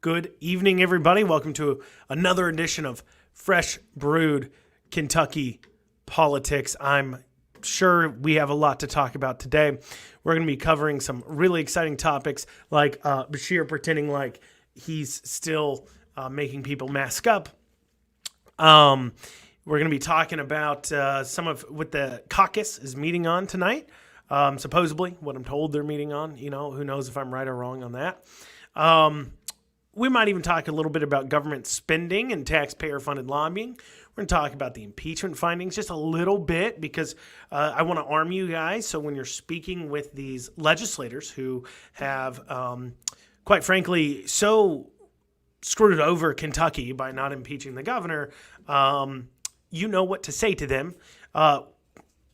Good evening, everybody. Welcome to another edition of Fresh Brewed Kentucky Politics. I'm sure we have a lot to talk about today. We're going to be covering some really exciting topics like Bashir pretending he's still making people mask up. We're going to be talking about some of what the caucus is meeting on tonight. Supposedly, what I'm told they're meeting on. You know, who knows if I'm right or wrong on that. We might even talk a little bit about government spending and taxpayer-funded lobbying. We're going to talk about the impeachment findings just a little bit because I want to arm you guys. So when you're speaking with these legislators who have, quite frankly, so screwed over Kentucky by not impeaching the governor, you know what to say to them.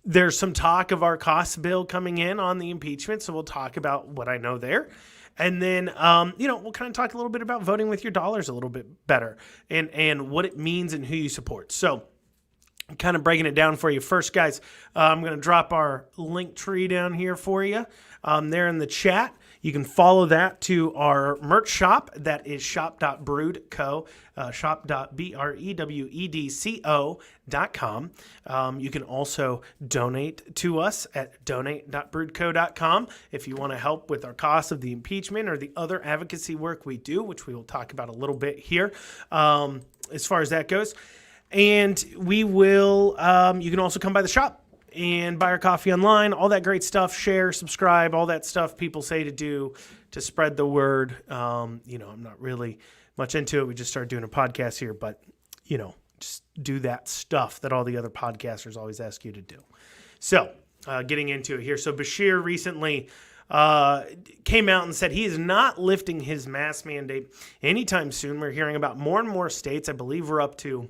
There's some talk of our cost bill coming in on the impeachment, so we'll talk about what I know there. And then, we'll kind of talk a little bit about voting with your dollars a little bit better and what it means and who you support. So I'm kind of breaking it down for you. First, guys, I'm going to drop our link tree down here for you there in the chat. You can follow that to our merch shop. That is shop.brewedco, shop.brewedco.com. You can also donate to us at donate.brewedco.com if you want to help with our costs of the impeachment or the other advocacy work we do, which we will talk about a little bit here as far as that goes. And we will, you can also come by the shop and buy our coffee online, all that great stuff, share, subscribe, all that stuff people say to do to spread the word. I'm not really much into it. We just started doing a podcast here, but, just do that stuff that all the other podcasters always ask you to do. So getting into it here. So Bashir recently came out and said he is not lifting his mask mandate anytime soon. We're hearing about more and more states. I believe we're up to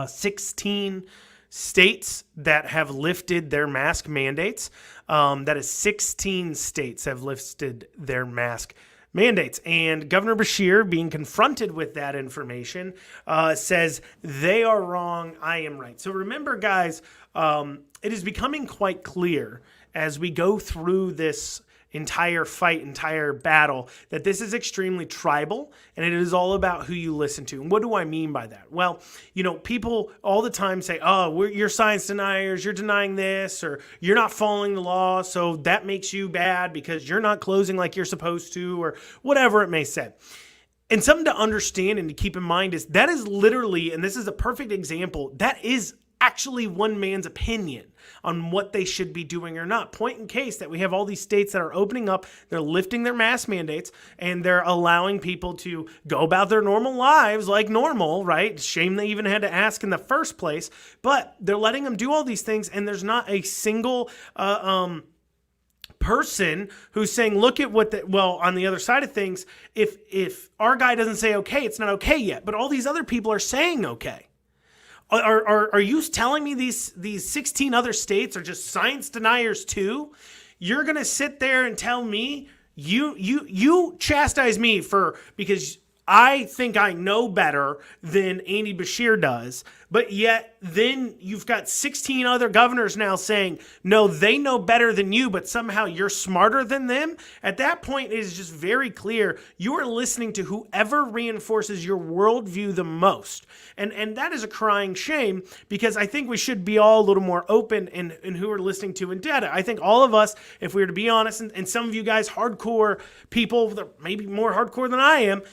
16 states that have lifted their mask mandates. That is 16 states have lifted their mask mandates. And Governor Bashir, being confronted with that information, says they are wrong, I am right. So remember, guys, it is becoming quite clear as we go through this entire battle, that this is extremely tribal and it is all about who you listen to. And what do I mean by that? Well, people all the time say, oh, you're science deniers, you're denying this, or you're not following the law, so that makes you bad because you're not closing like you're supposed to, or whatever it may say. And something to understand and to keep in mind is that is literally, and this is a perfect example, that is actually one man's opinion on what they should be doing or not. Point in case that we have all these states that are opening up, they're lifting their mask mandates, and they're allowing people to go about their normal lives like normal, right? Shame they even had to ask in the first place, but they're letting them do all these things, and there's not a single person who's saying, look at on the other side of things, if our guy doesn't say okay, it's not okay yet, but all these other people are saying okay. Are you telling me these 16 other states are just science deniers too? You're going to sit there and tell me you chastise me because I think I know better than Andy Bashir does, but yet then you've got 16 other governors now saying, no, they know better than you, but somehow you're smarter than them. At that point, it is just very clear you are listening to whoever reinforces your worldview the most. And that is a crying shame, because I think we should be all a little more open in who we're listening to and data. I think all of us, if we were to be honest, and some of you guys, hardcore people, that maybe more hardcore than I am,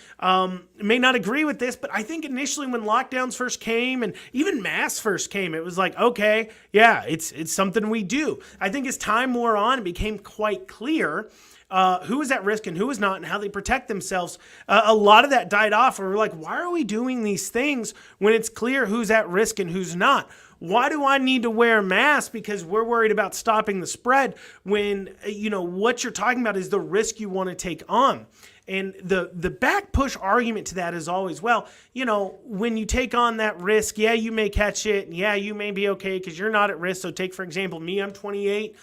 may not agree with this, but I think initially when lockdowns first came and even masks first came, it was like, okay, yeah, it's something we do. I think as time wore on, it became quite clear who is at risk and who is not and how they protect themselves. A lot of that died off. And we're like, why are we doing these things when it's clear who's at risk and who's not? Why do I need to wear a mask because we're worried about stopping the spread when, what you're talking about is the risk you want to take on? And the back push argument to that is always, well, when you take on that risk, yeah, you may catch it. And yeah, you may be okay because you're not at risk. So take, for example, me, I'm 28.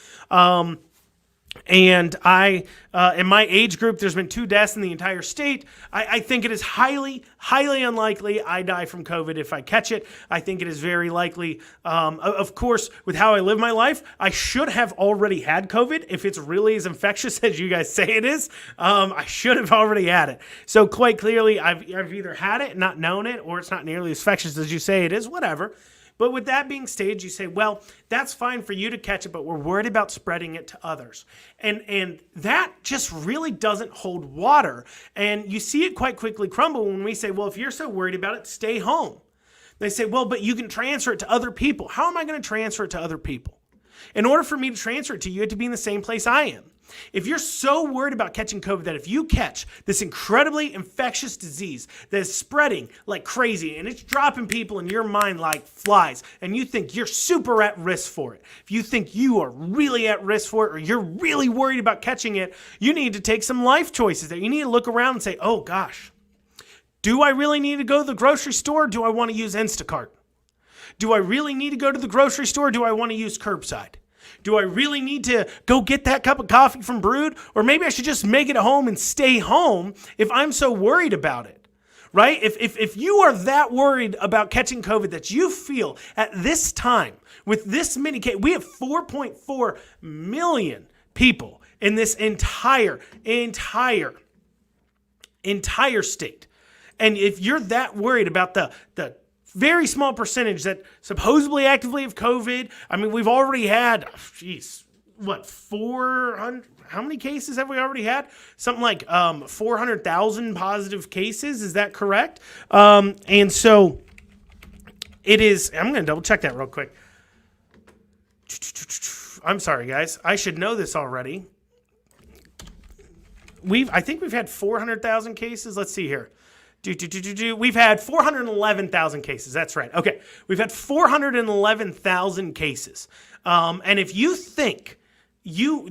And in my age group, there's been 2 deaths in the entire state. I think it is highly, highly unlikely I die from COVID if I catch it. I think it is very likely. Of course, with how I live my life, I should have already had COVID. If it's really as infectious as you guys say it is, I should have already had it. So quite clearly, I've either had it and not known it, or it's not nearly as infectious as you say it is, whatever. But with that being stated, you say, well, that's fine for you to catch it, but we're worried about spreading it to others. And that just really doesn't hold water. And you see it quite quickly crumble when we say, well, if you're so worried about it, stay home. They say, well, but you can transfer it to other people. How am I going to transfer it to other people? In order for me to transfer it to you, you have to be in the same place I am. If you're so worried about catching COVID that if you catch this incredibly infectious disease that is spreading like crazy and it's dropping people in your mind like flies, and you think you're super at risk for it, if you think you are really at risk for it, or you're really worried about catching it, you need to take some life choices there. You need to look around and say, oh gosh, do I really need to go to the grocery store? Or do I want to use Instacart? Do I really need to go to the grocery store? Or do I want to use curbside? Do I really need to go get that cup of coffee from Brewed? Or maybe I should just make it at home and stay home if I'm so worried about it, right? If you are that worried about catching COVID that you feel at this time, with this many cases, we have 4.4 million people in this entire state. And if you're that worried about the very small percentage that supposedly actively have COVID. I mean, we've already had, 400? How many cases have we already had? Something like 400,000 positive cases. Is that correct? And so it is. I'm going to double check that real quick. I'm sorry, guys. I should know this already. I think we've had 400,000 cases. Let's see here. We've had 411,000 cases. That's right. Okay. We've had 411,000 cases. And if you think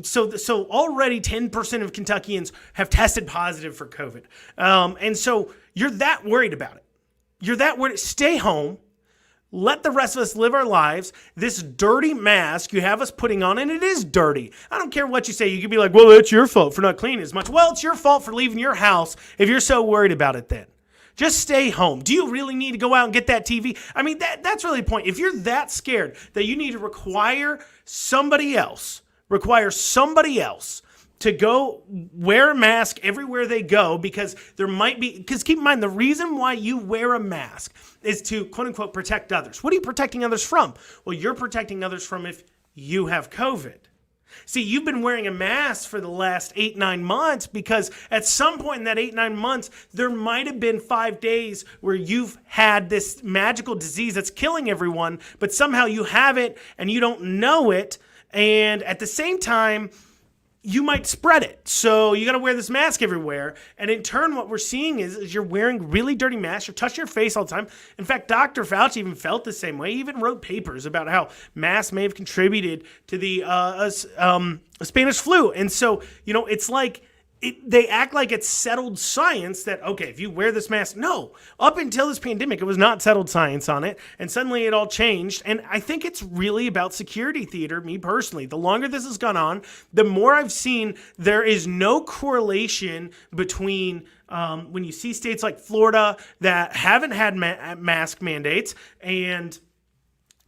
so already 10% of Kentuckians have tested positive for COVID. And so you're that worried about it. You're that worried. Stay home. Let the rest of us live our lives. This dirty mask you have us putting on, and it is dirty. I don't care what you say. You could be like, well, it's your fault for not cleaning as much. Well, it's your fault for leaving your house if you're so worried about it then. Just stay home. Do you really need to go out and get that TV? I mean, that's really the point. If you're that scared that you need to require somebody else to go wear a mask everywhere they go because keep in mind, the reason why you wear a mask is to, quote unquote, protect others. What are you protecting others from? Well, you're protecting others from if you have COVID. See, you've been wearing a mask for the last 8-9 months because at some point in that 8-9 months, there might have been 5 days where you've had this magical disease that's killing everyone, but somehow you have it and you don't know it. And at the same time, you might spread it. So you got to wear this mask everywhere. And in turn, what we're seeing is you're wearing really dirty masks. You're touching your face all the time. In fact, Dr. Fauci even felt the same way. He even wrote papers about how masks may have contributed to the Spanish flu. And so, it's like they act like it's settled science that, okay, if you wear this mask, no. Up until this pandemic, it was not settled science on it. And suddenly it all changed. And I think it's really about security theater, me personally. The longer this has gone on, the more I've seen there is no correlation between when you see states like Florida that haven't had mask mandates and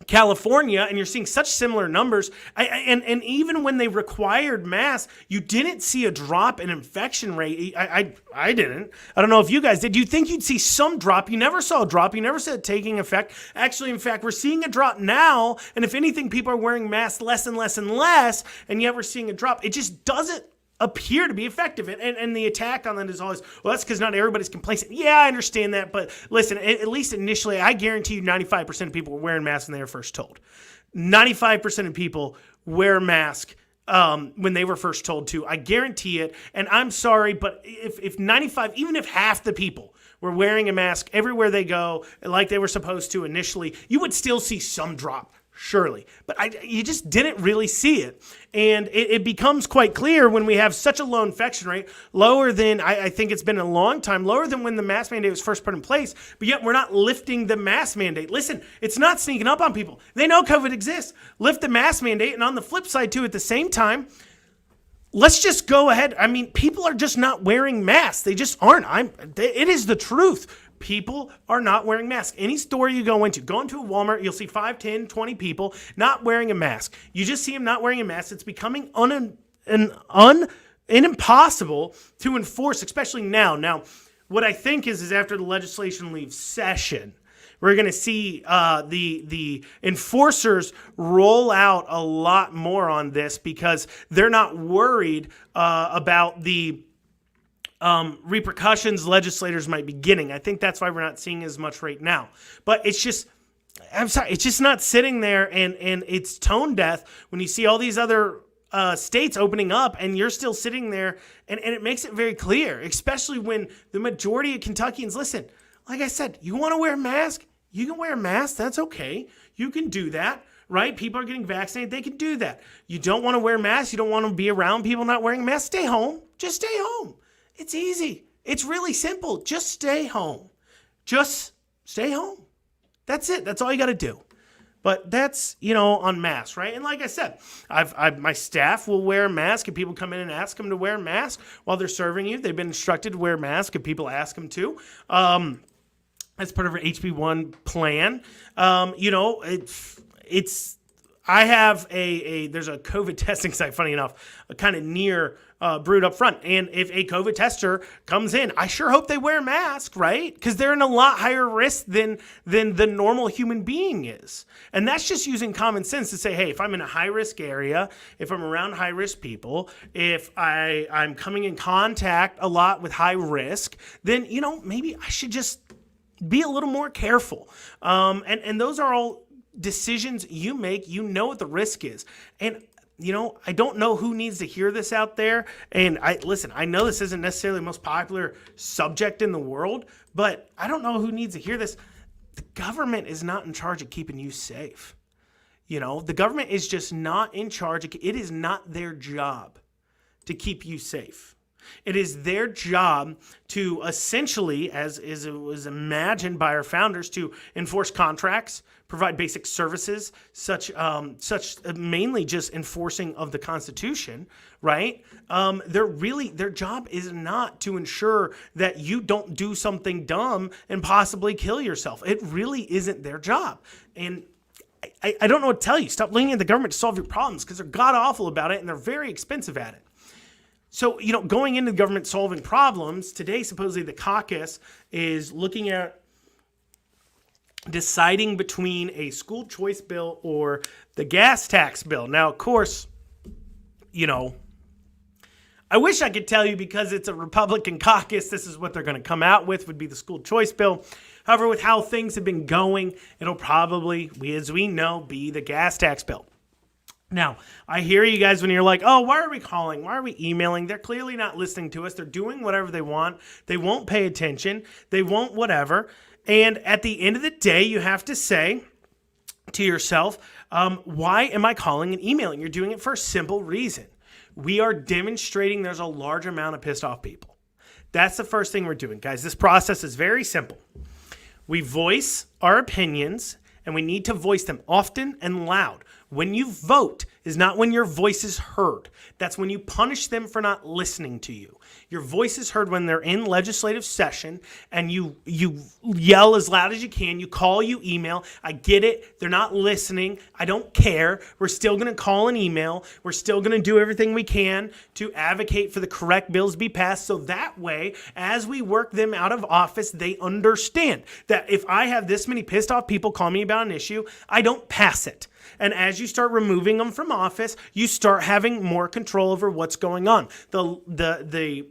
California, and you're seeing such similar numbers. And even when they required masks, you didn't see a drop in infection rate. I didn't. I don't know if you guys did. You think you'd see some drop? You never saw a drop. You never saw it taking effect. Actually, in fact, we're seeing a drop now. And if anything, people are wearing masks less and less and less. And yet we're seeing a drop. It just doesn't appear to be effective. And the attack on that is always, well, that's because not everybody's complacent. Yeah, I understand that. But listen, at least initially, I guarantee you 95% of people were wearing masks when they were first told. 95% of people wear a mask when they were first told to. I guarantee it. And I'm sorry, but if 95, even if half the people were wearing a mask everywhere they go like they were supposed to initially, you would still see some drop. Surely. But you just didn't really see it. And it becomes quite clear when we have such a low infection rate, lower than, I think it's been a long time, lower than when the mask mandate was first put in place, but yet we're not lifting the mask mandate. Listen, it's not sneaking up on people. They know COVID exists. Lift the mask mandate, and on the flip side too, at the same time, let's just go ahead. I mean, people are just not wearing masks. They just aren't. It is the truth. People are not wearing masks. Any store you go into a Walmart, you'll see 5, 10, 20 people not wearing a mask. You just see them not wearing a mask. It's becoming impossible to enforce, especially now. Now, what I think is after the legislation leaves session, we're going to see the enforcers roll out a lot more on this because they're not worried about the repercussions legislators might be getting. I think that's why we're not seeing as much right now. But it's just, I'm sorry, it's just not sitting there, and it's tone deaf when you see all these other states opening up and you're still sitting there, and it makes it very clear, especially when the majority of Kentuckians, listen, like I said, you want to wear a mask? You can wear a mask. That's okay. You can do that, right? People are getting vaccinated. They can do that. You don't want to wear masks. You don't want to be around people not wearing masks. Stay home. Just stay home. It's easy. It's really simple. Just stay home. Just stay home. That's it. That's all you got to do. But that's, on masks, right? And like I said, my staff will wear a mask if people come in and ask them to wear a mask while they're serving you. They've been instructed to wear a mask if people ask them to. As part of our HB1 plan. I have there's a COVID testing site, funny enough, kind of near Brewed up front. And if a COVID tester comes in, I sure hope they wear a mask, right? Because they're in a lot higher risk than the normal human being is. And that's just using common sense to say, hey, if I'm in a high-risk area, if I'm around high-risk people, if I'm coming in contact a lot with high risk, then, maybe I should just be a little more careful. And those are all decisions you make. You know what the risk is. And I don't know who needs to hear this out there. And I know this isn't necessarily the most popular subject in the world, but I don't know who needs to hear this. The government is not in charge of keeping you safe. The government is just not in charge. It is not their job to keep you safe. It is their job to essentially, as it was imagined by our founders, to enforce contracts, provide basic services, such mainly just enforcing of the Constitution, right? Their job is not to ensure that you don't do something dumb and possibly kill yourself. It really isn't their job. And I don't know what to tell you. Stop leaning on the government to solve your problems, because they're god awful about it and they're very expensive at it. So, going into the government solving problems, today supposedly the caucus is looking at deciding between a school choice bill or the gas tax bill. Now, of course, I wish I could tell you, because it's a Republican caucus, this is what they're going to come out with, would be the school choice bill. However, with how things have been going, it'll probably, as we know, be the gas tax bill. Now, I hear you guys when you're like, oh, why are we calling? Why are we emailing? They're clearly not listening to us. They're doing whatever they want. They won't pay attention. They won't whatever. And at the end of the day, you have to say to yourself, why am I calling and emailing? You're doing it for a simple reason. We are demonstrating there's a large amount of pissed off people. That's the first thing we're doing, guys. This process is very simple. We voice our opinions, and we need to voice them often and loud. When you vote is not when your voice is heard. That's when you punish them for not listening to you. Your voice is heard when they're in legislative session, and you yell as loud as you can. You call, you email. I get it. They're not listening. I don't care. We're still going to call and email. We're still going to do everything we can to advocate for the correct bills to be passed, so that way, as we work them out of office, they understand that if I have this many pissed off people call me about an issue, I don't pass it. And as you start removing them from office, you start having more control over what's going on. The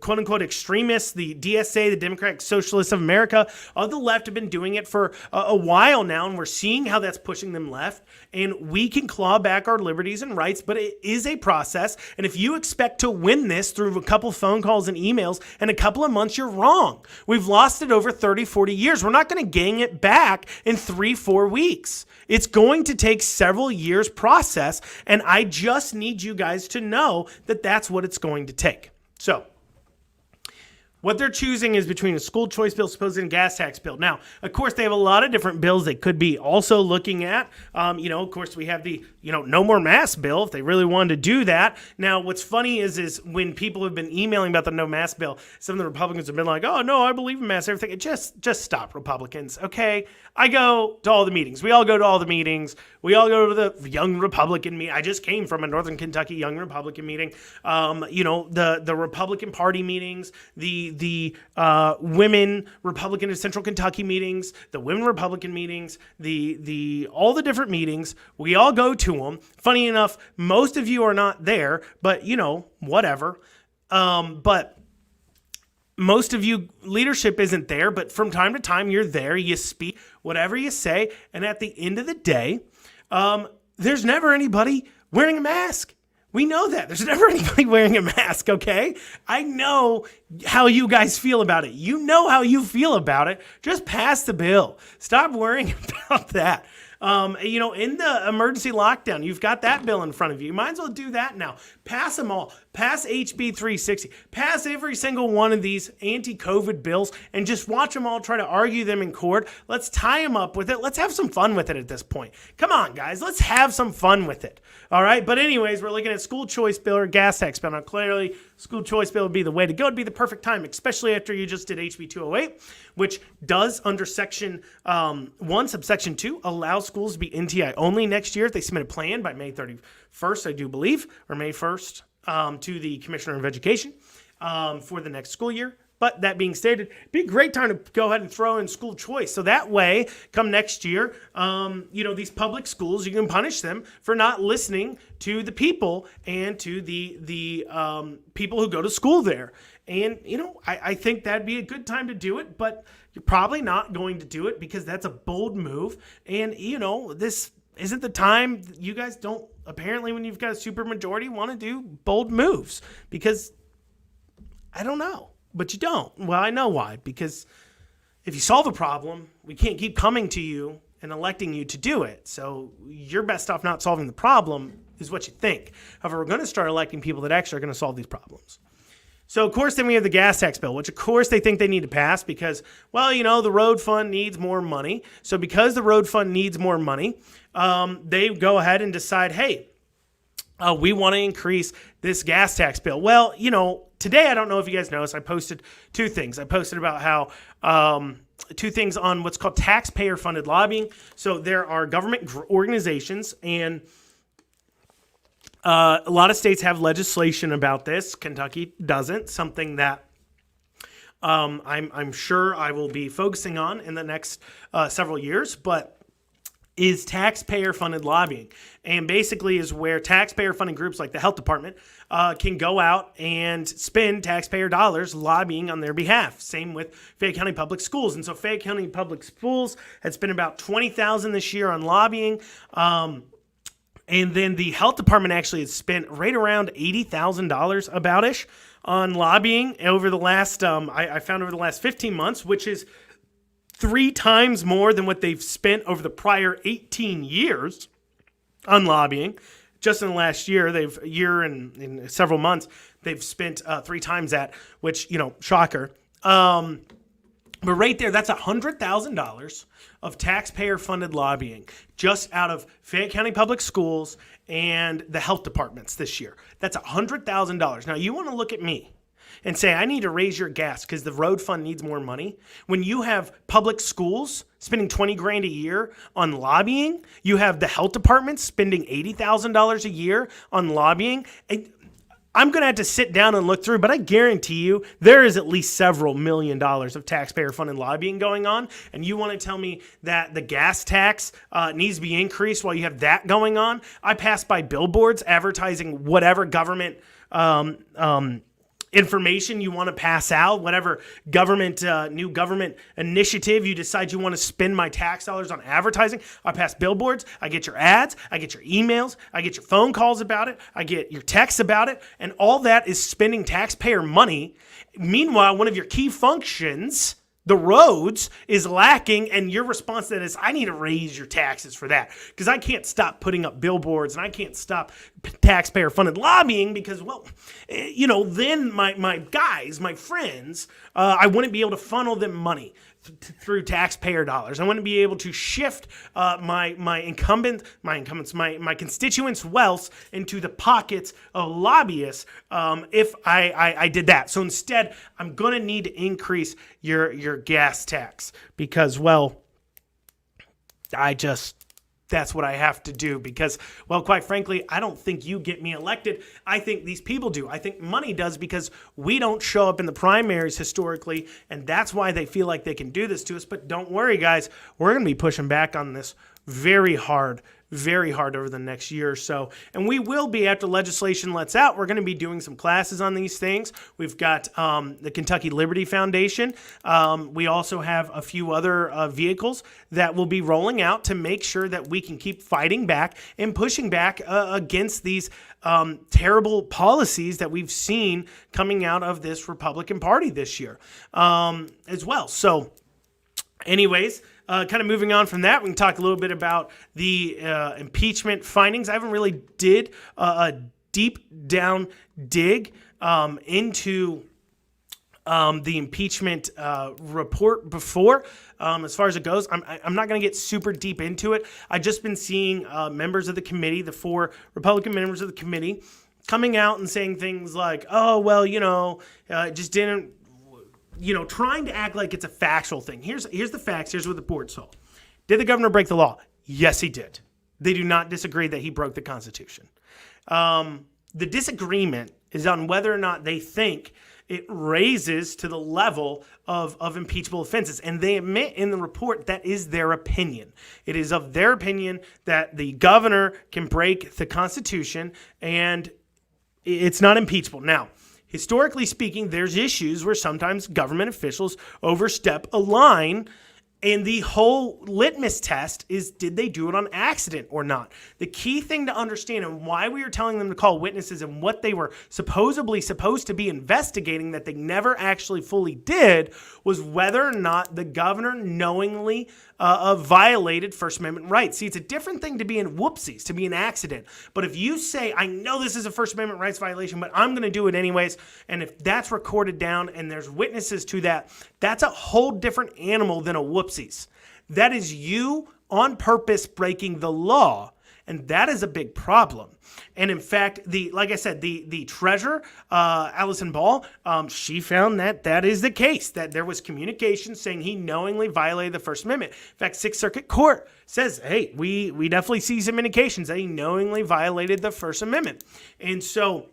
quote-unquote extremists, the DSA, the Democratic Socialists of America, of the left have been doing it for a while now, and we're seeing how that's pushing them left. And we can claw back our liberties and rights, but it is a process. And if you expect to win this through a couple phone calls and emails in a couple of months, you're wrong. We've lost it over 30, 40 years. We're not going to gain it back in 3-4 weeks. It's going to take several years process, and I just need you guys to know that that's what it's going to take. So, What they're choosing is between a school choice bill, supposed and gas tax bill. Now, of course, they have a lot of different bills they could be also looking at. Of course, we have the, no more mask bill if they really wanted to do that. Now, what's funny is when people have been emailing about the no mask bill, some of the Republicans have been like, oh, no, I believe in masks, everything. Just stop, Republicans, okay? I go to all the meetings. We all go to all the meetings. We all go to the Young Republican meeting. I just came from a Northern Kentucky Young Republican meeting. The Republican Party meetings, the women Republican of Central Kentucky meetings, the women Republican meetings, the all the different meetings. We all go to them. Funny enough, most of you are not there, but whatever. But most of you, leadership isn't there, but from time to time you're there, you speak, whatever you say, and at the end of the day, there's never anybody wearing a mask. We know that. There's never anybody wearing a mask, okay? I know how you guys feel about it. You know how you feel about it. Just pass the bill. Stop worrying about that. In the emergency lockdown, you've got that bill in front of you. You might as well do that now. Pass them all. Pass HB 360. Pass every single one of these anti-COVID bills and just watch them all try to argue them in court. Let's tie them up with it. Let's have some fun with it at this point. Come on, guys. Let's have some fun with it. All right? But anyways, we're looking at school choice bill or gas tax bill. Now, clearly, school choice bill would be the way to go. It'd be the perfect time, especially after you just did HB 208, which does, under Section 1, subsection 2, allow schools to be NTI only next year if they submit a plan by May 31st, I do believe, or May 1st to the Commissioner of Education for the next school year. But that being stated, it'd be a great time to go ahead and throw in school choice. So that way, come next year, these public schools, you can punish them for not listening to the people and to the people who go to school there. And, I think that'd be a good time to do it, but you're probably not going to do it because that's a bold move. And, this isn't the time. You guys don't, apparently, when you've got a super majority, want to do bold moves because I don't know. But you don't. Well, I know why. Because if you solve a problem, we can't keep coming to you and electing you to do it. So you're best off not solving the problem is what you think. However, we're going to start electing people that actually are going to solve these problems. So, of course, then we have the gas tax bill, which, of course, they think they need to pass because, the road fund needs more money. So because the road fund needs more money, they go ahead and decide, hey, we want to increase this gas tax bill. Well, today, I don't know if you guys noticed, I posted two things. I posted about how two things on what's called taxpayer-funded lobbying. So there are government organizations, and a lot of states have legislation about this. Kentucky doesn't, something that I'm sure I will be focusing on in the next several years, but is taxpayer-funded lobbying. And basically is where taxpayer-funded groups like the health department can go out and spend taxpayer dollars lobbying on their behalf. Same with Fayette County Public Schools. And so Fayette County Public Schools had spent about $20,000 this year on lobbying. And then the health department actually has spent right around $80,000 about-ish on lobbying over the last, I found over the last 15 months, which is 3 times more than what they've spent over the prior 18 years on lobbying. Just in the last year, in several months, they've spent 3 times that, which, shocker. But right there, that's $100,000 of taxpayer-funded lobbying just out of Fayette County Public Schools and the health departments this year. That's $100,000. Now, you want to look at me and say, I need to raise your gas because the road fund needs more money. When you have public schools spending $20,000 a year on lobbying, you have the health department spending $80,000 a year on lobbying. And I'm going to have to sit down and look through, but I guarantee you there is at least several $1 million of taxpayer-funded lobbying going on. And you want to tell me that the gas tax needs to be increased while you have that going on? I pass by billboards advertising whatever government information you want to pass out, whatever new government initiative you decide you want to spend my tax dollars on advertising. I pass billboards, I get your ads, I get your emails, I get your phone calls about it, I get your texts about it, and all that is spending taxpayer money. Meanwhile, one of your key functions The roads is lacking, and your response to that is, I need to raise your taxes for that because I can't stop putting up billboards and I can't stop taxpayer-funded lobbying because, well, then my guys, my friends, I wouldn't be able to funnel them money through taxpayer dollars. I wouldn't be able to shift my constituents' wealth into the pockets of lobbyists if I did that. So instead, I'm going to need to increase your gas tax because, well, that's what I have to do because, well, quite frankly, I don't think you get me elected. I think these people do. I think money does because we don't show up in the primaries historically, and that's why they feel like they can do this to us. But don't worry, guys. We're going to be pushing back on this very hard over the next year or so. And we will be, after legislation lets out, we're going to be doing some classes on these things. We've got the Kentucky Liberty Foundation. We also have a few other vehicles that will be rolling out to make sure that we can keep fighting back and pushing back against these terrible policies that we've seen coming out of this Republican Party this year as well. So anyways, kind of moving on from that, we can talk a little bit about the impeachment findings. I haven't really did a deep down dig into the impeachment report before. As far as it goes, I'm not going to get super deep into it. I've just been seeing members of the committee, the 4 Republican members of the committee, coming out and saying things like, oh, well, it just didn't, trying to act like it's a factual thing. Here's the facts. Here's what the board saw. Did the governor break the law? Yes, he did. They do not disagree that he broke the Constitution. The disagreement is on whether or not they think it raises to the level of impeachable offenses. And they admit in the report that is their opinion. It is of their opinion that the governor can break the Constitution and it's not impeachable. Now, historically speaking, there's issues where sometimes government officials overstep a line, and the whole litmus test is, did they do it on accident or not? The key thing to understand and why we are telling them to call witnesses and what they were supposedly supposed to be investigating that they never actually fully did was whether or not the governor knowingly violated First Amendment rights. See, it's a different thing to be in whoopsies, to be an accident. But if you say, I know this is a First Amendment rights violation, but I'm going to do it anyways, and if that's recorded down and there's witnesses to that, that's a whole different animal than a whoopsies. That is you on purpose breaking the law. And that is a big problem. And in fact, like I said, the treasurer, Allison Ball, she found that is the case, that there was communication saying he knowingly violated the First Amendment. In fact, Sixth Circuit Court says, hey, we definitely see some indications that he knowingly violated the First Amendment. And so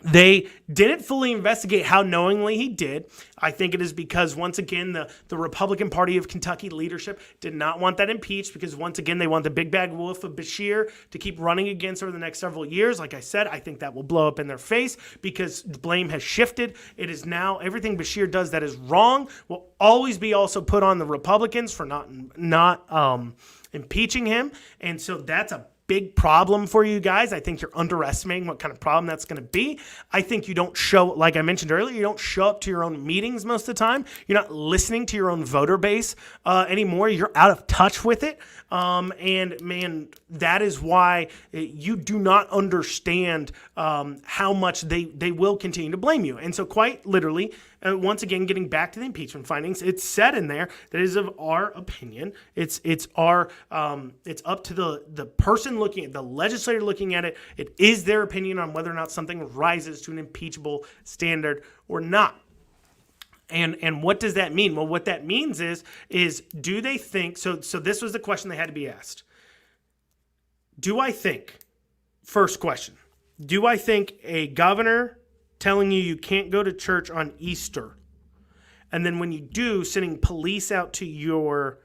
they didn't fully investigate how knowingly he did. I think it is because, once again, the Republican Party of Kentucky leadership did not want that impeached because, once again, they want the big bad wolf of Beshear to keep running against over the next several years. Like I said, I think that will blow up in their face because blame has shifted. It is now everything Beshear does that is wrong will always be also put on the Republicans for not impeaching him. And so that's a big problem for you guys. I think you're underestimating what kind of problem that's going to be. I think you don't show, like I mentioned earlier, you don't show up to your own meetings most of the time. You're not listening to your own voter base anymore. You're out of touch with it. And man, that is why you do not understand how much they will continue to blame you. And so quite literally, once again, getting back to the impeachment findings, it's said in there that it is of our opinion. It's up to the person looking at the legislator looking at it. It is their opinion on whether or not something rises to an impeachable standard or not. And what does that mean? Well, what that means is do they think, so this was the question they had to be asked. First question, do I think a governor telling you can't go to church on Easter, and then when you do, sending police out to your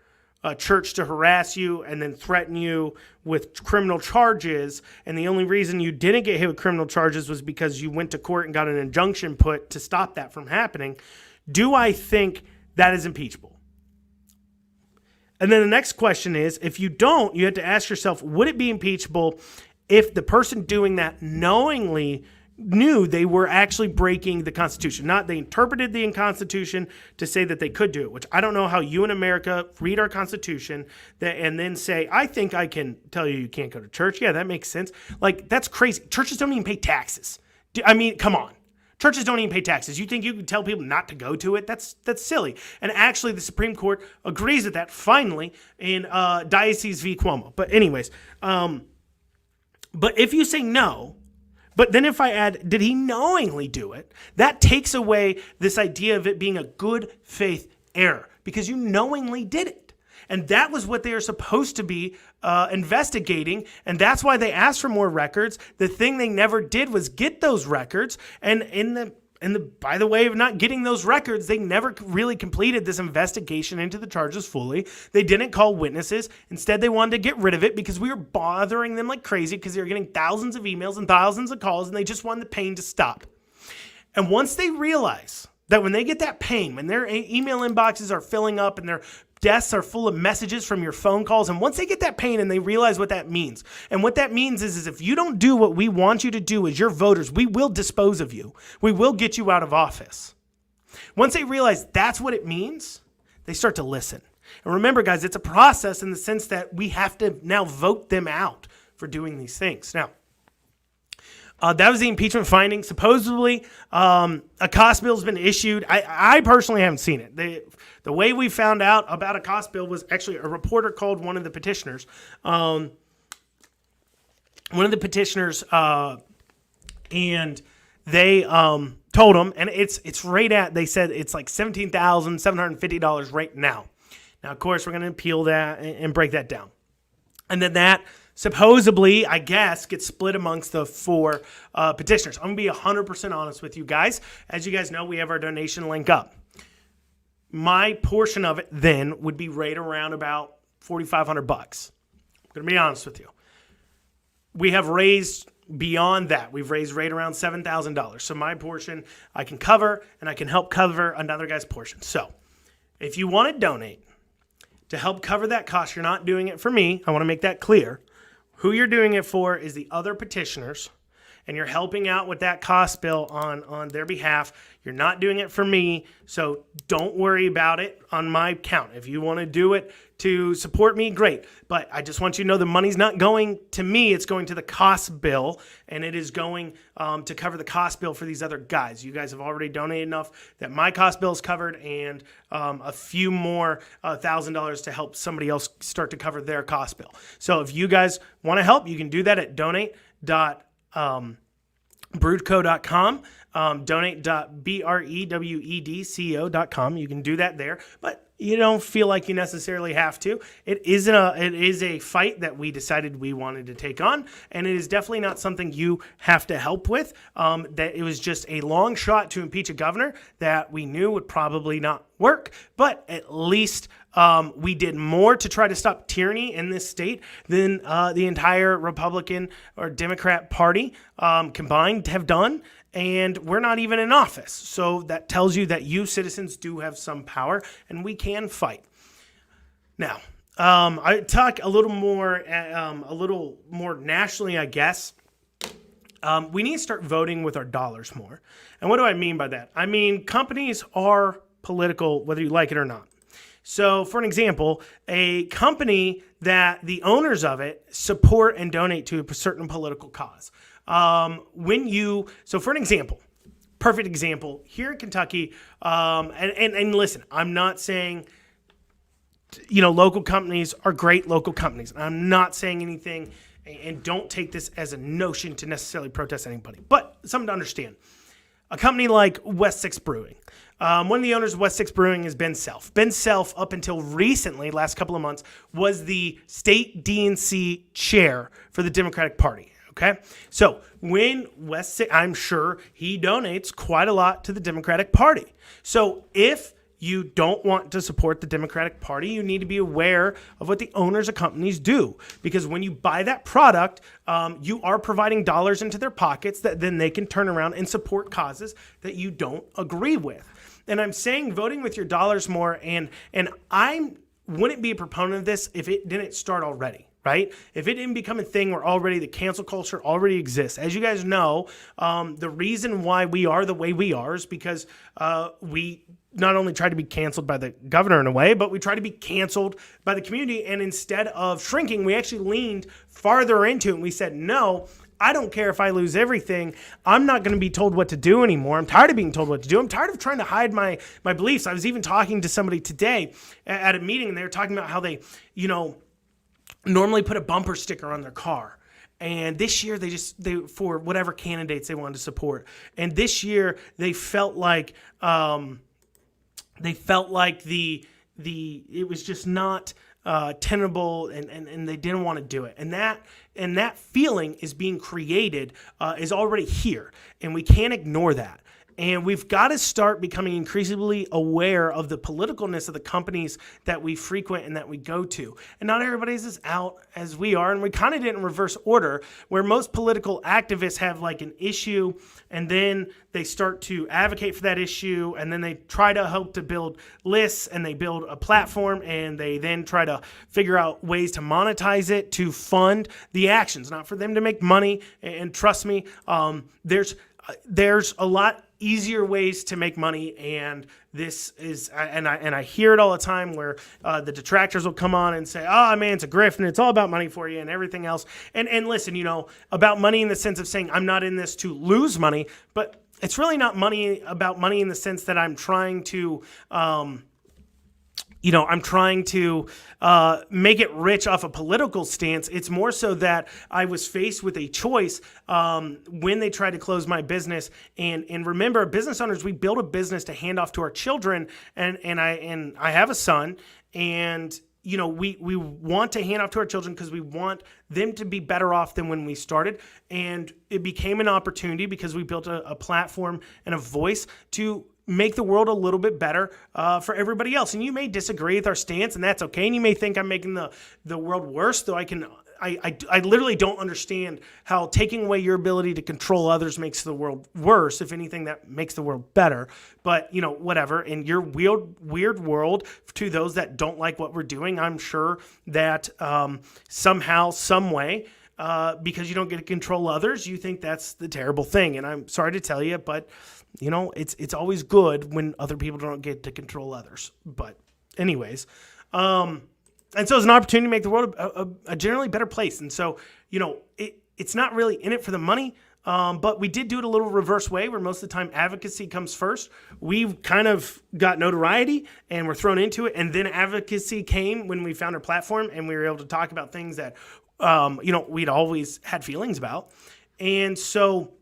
church to harass you and then threaten you with criminal charges, and the only reason you didn't get hit with criminal charges was because you went to court and got an injunction put to stop that from happening, do I think that is impeachable? And then the next question is, if you don't, you have to ask yourself, would it be impeachable if the person doing that knowingly knew they were actually breaking the Constitution. Not they interpreted the Constitution to say that they could do it, which I don't know how you in America read our Constitution and then say, I think I can tell you can't go to church. Yeah, that makes sense. Like, that's crazy. Churches don't even pay taxes. I mean, come on. Churches don't even pay taxes. You think you can tell people not to go to it? That's silly. And actually, the Supreme Court agrees with that finally in Diocese v. Cuomo. But anyways, but if you say no, but then if I add, did he knowingly do it? That takes away this idea of it being a good faith error because you knowingly did it. And that was what they are supposed to be investigating. And that's why they asked for more records. The thing they never did was get those records. And by the way of not getting those records, they never really completed this investigation into the charges fully. They didn't call witnesses. Instead, they wanted to get rid of it because we were bothering them like crazy because they were getting thousands of emails and thousands of calls, and they just wanted the pain to stop. And once they realize that when they get that pain, when their email inboxes are filling up and their desks are full of messages from your phone calls, and once they get that pain and they realize what that means, and what that means is if you don't do what we want you to do as your voters, we will dispose of you. We will get you out of office. Once they realize that's what it means, they start to listen. And remember, guys, it's a process in the sense that we have to now vote them out for doing these things. Now, that was the impeachment finding. Supposedly, a cost bill has been issued. I personally haven't seen it. The way we found out about a cost bill was actually a reporter called one of the petitioners. And they told him, and it's right at, they said it's like $17,750 right now. Now, of course, we're going to appeal that and break that down. And then that supposedly, I guess, gets split amongst the four petitioners. I'm going to be 100% honest with you guys. As you guys know, we have our donation link up. My portion of it then would be right around about $4,500. I'm going to be honest with you. We have raised beyond that. We've raised right around $7,000. So my portion I can cover, and I can help cover another guy's portion. So if you want to donate to help cover that cost, you're not doing it for me. I want to make that clear. Who you're doing it for is the other petitioners, and you're helping out with that cost bill on their behalf. You're not doing it for me, so don't worry about it on my count. If you want to do it to support me, great. But I just want you to know the money's not going to me. It's going to the cost bill, and it is going to cover the cost bill for these other guys. You guys have already donated enough that my cost bill is covered, and a few more $1,000 to help somebody else start to cover their cost bill. So if you guys want to help, you can do that at donate.broodco.com. Donate.brewedco.com. You can do that there, but you don't feel like you necessarily have to. It is a fight that we decided we wanted to take on, and it is definitely not something you have to help with. That it was just a long shot to impeach a governor that we knew would probably not work, but at least we did more to try to stop tyranny in this state than the entire Republican or Democrat Party combined have done. And we're not even in office. So that tells you that you citizens do have some power, and we can fight. Now, I talk a little more nationally, I guess. We need to start voting with our dollars more. And what do I mean by that? I mean, companies are political, whether you like it or not. So, for an example, a company that the owners of it support and donate to a certain political cause. So for an example, perfect example, here in Kentucky, and listen, I'm not saying, local companies are great local companies. I'm not saying anything, and don't take this as a notion to necessarily protest anybody, but something to understand. A company like West 6 Brewing. One of the owners of West 6 Brewing is Ben Self. Ben Self, up until recently, last couple of months, was the state DNC chair for the Democratic Party. Okay, so when West 6, I'm sure he donates quite a lot to the Democratic Party. So if you don't want to support the Democratic Party, you need to be aware of what the owners of companies do. Because when you buy that product, you are providing dollars into their pockets that then they can turn around and support causes that you don't agree with. And I'm saying voting with your dollars more, and I wouldn't be a proponent of this if it didn't start already. right? If it didn't become a thing where already the cancel culture already exists, as you guys know, the reason why we are the way we are is because we not only try to be canceled by the governor in a way, but we try to be canceled by the community. And instead of shrinking, we actually leaned farther into it. And we said, no, I don't care if I lose everything. I'm not going to be told what to do anymore. I'm tired of being told what to do. I'm tired of trying to hide my beliefs. I was even talking to somebody today at a meeting, and they were talking about how they, normally put a bumper sticker on their car. And this year they for whatever candidates they wanted to support. And this year they felt like it was just not tenable, and they didn't want to do it. And that feeling is being created, is already here, and we can't ignore that. And we've got to start becoming increasingly aware of the politicalness of the companies that we frequent and that we go to. And not everybody's as out as we are. And we kind of did it in reverse order, where most political activists have like an issue, and then they start to advocate for that issue, and then they try to hope to build lists, and they build a platform, and they then try to figure out ways to monetize it to fund the actions, not for them to make money. And trust me, there's a lot easier ways to make money, and this is, and I hear it all the time, where the detractors will come on and say, "Oh man, it's a grift, and it's all about money for you, and everything else." And listen, about money in the sense of saying I'm not in this to lose money, but it's really not about money in the sense that I'm trying to. I'm trying to make it rich off a political stance. It's more so that I was faced with a choice when they tried to close my business. And remember, business owners, we build a business to hand off to our children. And I have a son, and we want to hand off to our children because we want them to be better off than when we started. And it became an opportunity because we built a platform and a voice to make the world a little bit better for everybody else. And you may disagree with our stance, and that's okay. And you may think I'm making the world worse, though I literally don't understand how taking away your ability to control others makes the world worse. If anything, that makes the world better. But, whatever. In your weird world, to those that don't like what we're doing, I'm sure that somehow, some way, because you don't get to control others, you think that's the terrible thing. And I'm sorry to tell you, but it's always good when other people don't get to control others. But anyways, and so it's an opportunity to make the world a generally better place. And so, it's not really in it for the money, but we did do it a little reverse way, where most of the time advocacy comes first. We've kind of got notoriety and we're thrown into it. And then advocacy came when we found our platform, and we were able to talk about things that, we'd always had feelings about. And so,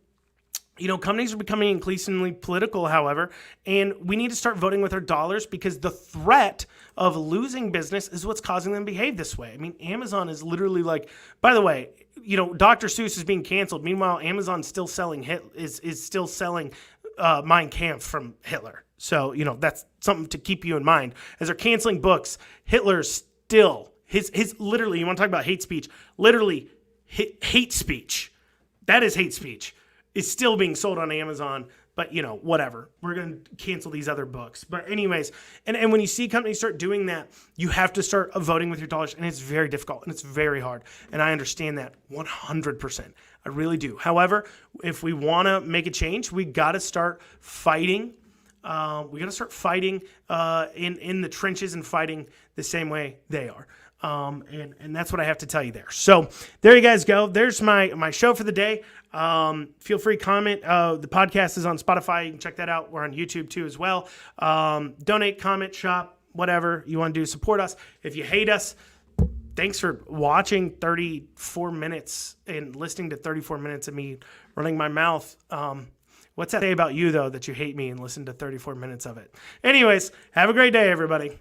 companies are becoming increasingly political, however, and we need to start voting with our dollars, because the threat of losing business is what's causing them to behave this way. I mean, Amazon is literally like, by the way, Dr. Seuss is being canceled. Meanwhile, Amazon's still selling is still selling Mein Kampf from Hitler. So, that's something to keep you in mind. As they're canceling books, Hitler's still, his literally, you want to talk about hate speech, literally hate speech. That is hate speech. Is still being sold on Amazon, but whatever. We're going to cancel these other books. But anyways, and when you see companies start doing that, you have to start voting with your dollars, and it's very difficult, and it's very hard. And I understand that 100%. I really do. However, if we want to make a change, we got to start fighting. We got to start fighting in the trenches and fighting the same way they are. And that's what I have to tell you there. So there you guys go. There's my show for the day. Feel free to comment. The podcast is on Spotify. You can check that out. We're on YouTube too as well. Donate, comment, shop, whatever you want to do. Support us. If you hate us, thanks for watching 34 minutes and listening to 34 minutes of me running my mouth. What's that say about you, though, that you hate me and listen to 34 minutes of it? Anyways, have a great day, everybody.